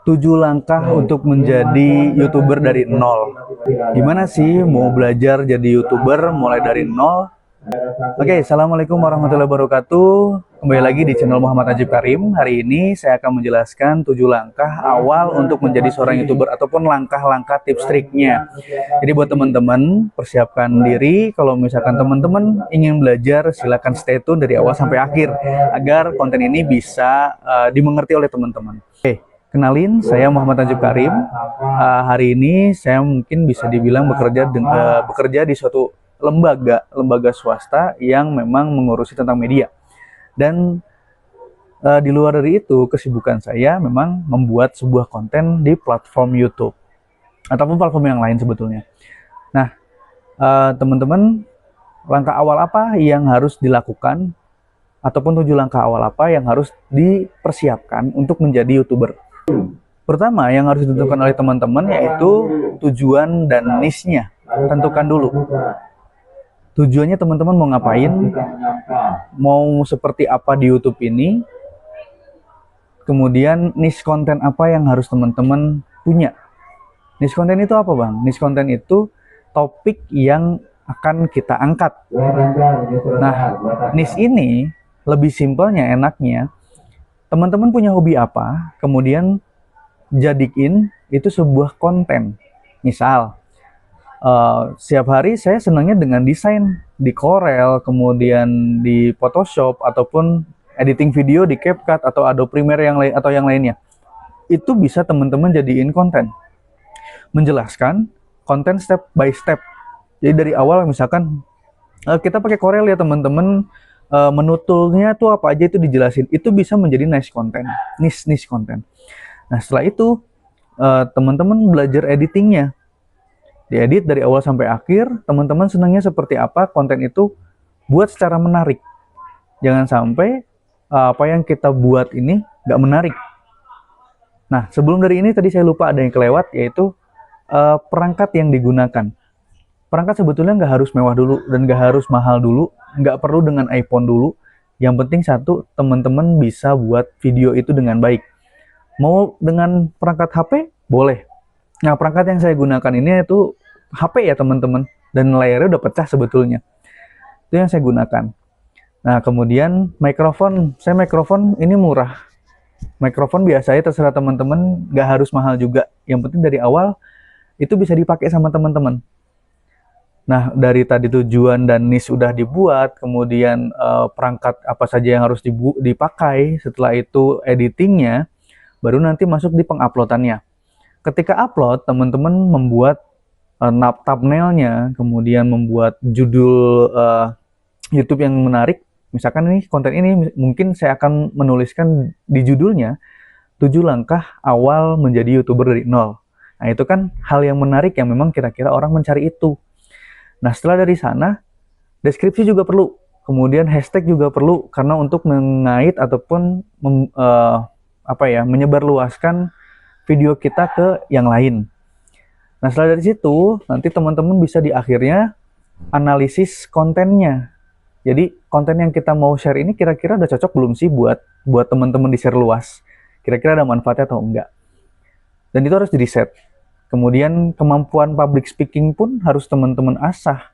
7 langkah untuk menjadi YouTuber dari nol. Gimana sih mau belajar jadi YouTuber mulai dari nol? Oke, Assalamualaikum warahmatullahi wabarakatuh. Kembali lagi di channel Muhammad Najib Karim. Hari ini saya akan menjelaskan 7 langkah awal untuk menjadi seorang YouTuber ataupun langkah-langkah tips triknya. Jadi buat teman-teman, persiapkan diri. Kalau misalkan teman-teman ingin belajar, silakan stay tune dari awal sampai akhir agar konten ini bisa dimengerti oleh teman-teman. Oke, kenalin, saya Muhammad Najib Karim. Hari ini saya mungkin bisa dibilang bekerja di suatu lembaga swasta yang memang mengurusi tentang media. Dan di luar dari itu, kesibukan saya memang membuat sebuah konten di platform YouTube ataupun platform yang lain sebetulnya. Nah, teman-teman, langkah awal apa yang harus dilakukan ataupun 7 langkah awal apa yang harus dipersiapkan untuk menjadi YouTuber? Pertama yang harus ditentukan oleh teman-teman yaitu tujuan dan niche-nya. Tentukan dulu. Tujuannya teman-teman mau ngapain, mau seperti apa di YouTube ini, kemudian niche konten apa yang harus teman-teman punya. Niche konten itu apa, Bang? Niche konten itu topik yang akan kita angkat. Nah, niche ini lebih simpelnya, enaknya, teman-teman punya hobi apa, kemudian jadiin itu sebuah konten. Misal, setiap hari saya senangnya dengan desain di Corel, kemudian di Photoshop, ataupun editing video di CapCut atau Adobe Premiere yang lainnya. Itu bisa teman-teman jadiin konten. Menjelaskan konten step by step. Jadi dari awal misalkan kita pakai Corel ya teman-teman, menu toolnya tuh apa aja itu dijelasin. Itu bisa menjadi niche konten. Nah setelah itu teman-teman belajar editingnya. Diedit dari awal sampai akhir, teman-teman senangnya seperti apa konten itu buat secara menarik. Jangan sampai apa yang kita buat ini nggak menarik. Nah, sebelum dari ini tadi saya lupa ada yang kelewat, yaitu perangkat yang digunakan. Perangkat sebetulnya nggak harus mewah dulu dan nggak harus mahal dulu, nggak perlu dengan iPhone dulu. Yang penting satu, teman-teman bisa buat video itu dengan baik. Mau dengan perangkat HP? Boleh. Nah, perangkat yang saya gunakan ini itu HP ya teman-teman, dan layarnya udah pecah sebetulnya. Itu yang saya gunakan. Nah, kemudian mikrofon. Saya mikrofon ini murah. Mikrofon biasanya terserah teman-teman, nggak harus mahal juga. Yang penting dari awal itu bisa dipakai sama teman-teman. Nah, dari tadi tujuan dan niche sudah dibuat, kemudian perangkat apa saja yang harus dipakai, setelah itu editingnya, baru nanti masuk di penguploadannya. Ketika upload, teman-teman membuat thumbnailnya, kemudian membuat judul YouTube yang menarik. Misalkan ini konten ini mungkin saya akan menuliskan di judulnya 7 langkah awal menjadi YouTuber dari nol. Nah itu kan hal yang menarik yang memang kira-kira orang mencari itu. Nah setelah dari sana, deskripsi juga perlu. Kemudian hashtag juga perlu karena untuk mengait ataupun menyebarluaskan video kita ke yang lain. Nah setelah dari situ, nanti teman-teman bisa di akhirnya analisis kontennya. Jadi konten yang kita mau share ini kira-kira udah cocok belum sih buat teman-teman di share luas? Kira-kira ada manfaatnya atau enggak? Dan itu harus di riset. Kemudian kemampuan public speaking pun harus teman-teman asah.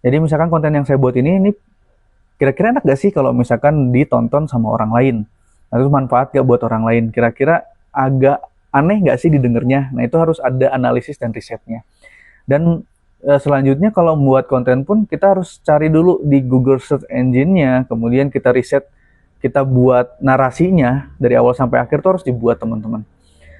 Jadi misalkan konten yang saya buat ini kira-kira enak gak sih kalau misalkan ditonton sama orang lain? Nah, itu manfaat gak buat orang lain? Kira-kira agak aneh nggak sih didengarnya? Nah itu harus ada analisis dan risetnya. Dan selanjutnya kalau membuat konten pun kita harus cari dulu di Google Search Engine-nya, kemudian kita riset, kita buat narasinya dari awal sampai akhir itu harus dibuat teman-teman.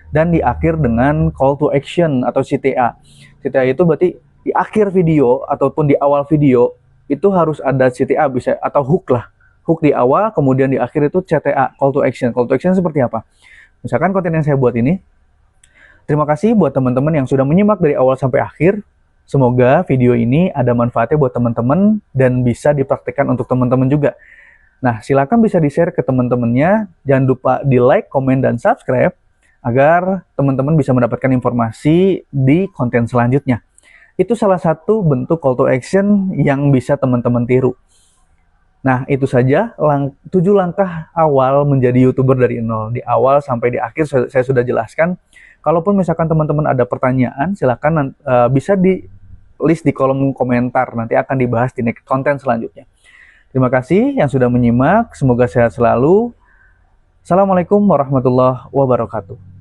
Dan di akhir dengan call to action atau CTA. CTA itu berarti di akhir video ataupun di awal video itu harus ada CTA bisa atau hook lah. Hook di awal, kemudian di akhir itu CTA, call to action. Call to action seperti apa? Misalkan konten yang saya buat ini, terima kasih buat teman-teman yang sudah menyimak dari awal sampai akhir. Semoga video ini ada manfaatnya buat teman-teman dan bisa dipraktikkan untuk teman-teman juga. Nah, silakan bisa di-share ke teman-temannya. Jangan lupa di like, komen, dan subscribe agar teman-teman bisa mendapatkan informasi di konten selanjutnya. Itu salah satu bentuk call to action yang bisa teman-teman tiru. Nah, itu saja 7 langkah awal menjadi YouTuber dari nol. Di awal sampai di akhir saya sudah jelaskan. Kalaupun misalkan teman-teman ada pertanyaan, silakan bisa di list di kolom komentar. Nanti akan dibahas di next konten selanjutnya. Terima kasih yang sudah menyimak. Semoga sehat selalu. Assalamualaikum warahmatullahi wabarakatuh.